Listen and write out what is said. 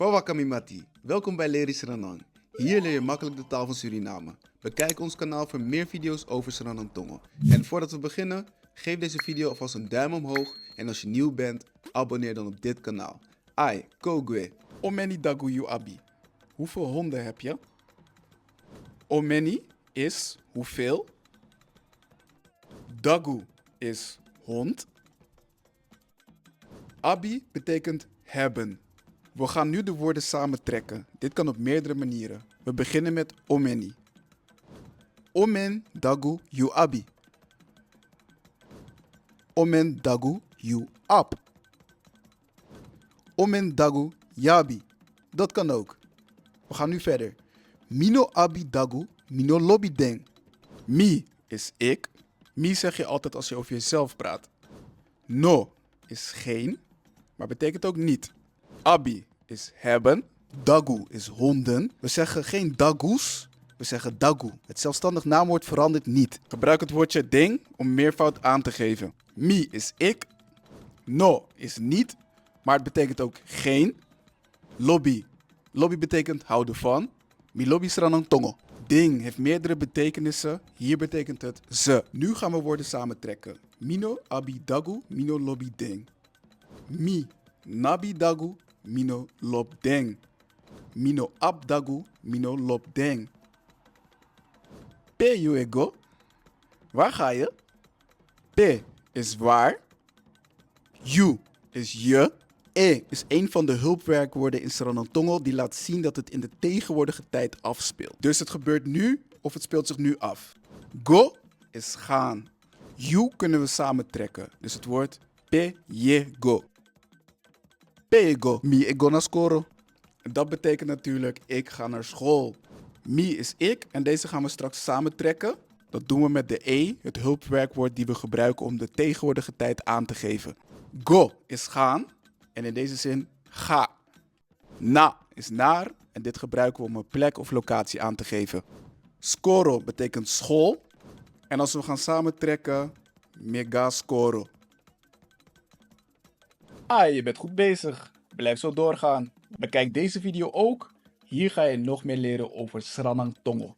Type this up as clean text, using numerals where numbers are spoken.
Wawakami Mati, welkom bij Leri Sranang. Hier leer je makkelijk de taal van Suriname. Bekijk ons kanaal voor meer video's over Sranang Tongo. En voordat we beginnen, geef deze video alvast een duim omhoog en als je nieuw bent, abonneer dan op dit kanaal. Ai, Kogwe. Omeni dagu yu abi. Hoeveel honden heb je? Omeni is hoeveel. Dagu is hond. Abi betekent hebben. We gaan nu de woorden samentrekken. Dit kan op meerdere manieren. We beginnen met omeni. Omen dagu yu abi. Omen dagu yu ab. Omen dagu yabi. Dat kan ook. We gaan nu verder. Mino abi dagu, mino lobby deng. Mi is ik. Mi zeg je altijd als je over jezelf praat. No is geen, maar betekent ook niet. Abi is hebben. Dagu is honden. We zeggen geen dagoes, we zeggen dagu. Het zelfstandig naamwoord verandert niet. Gebruik het woordje ding om meervoud aan te geven. Mi is ik. No is niet, maar het betekent ook geen. Lobby. Lobby betekent houden van. Mi lobby Sranang Tongo. Ding heeft meerdere betekenissen. Hier betekent het ze. Nu gaan we woorden samentrekken. Mino abi dagu, mino lobby ding. Mi nabi dagu, mino lob deng. Mino ab dagu, mino lob deng. P you ego. Waar ga je? P is waar. You is je. E is een van de hulpwerkwoorden in Sranang Tongo die laat zien dat het in de tegenwoordige tijd afspeelt. Dus het gebeurt nu of het speelt zich nu af. Go is gaan. You kunnen we samentrekken. Dus het woord pe je go. Pe go. Mi ego na skoro. Dat betekent natuurlijk ik ga naar school. Mi is ik en deze gaan we straks samentrekken. Dat doen we met de E, het hulpwerkwoord die we gebruiken om de tegenwoordige tijd aan te geven. Go is gaan. En in deze zin ga. Na is naar en dit gebruiken we om een plek of locatie aan te geven. Skoro betekent school. En als we gaan samentrekken, mega skoro. Je bent goed bezig. Blijf zo doorgaan. Bekijk deze video ook. Hier ga je nog meer leren over Sranang Tongo.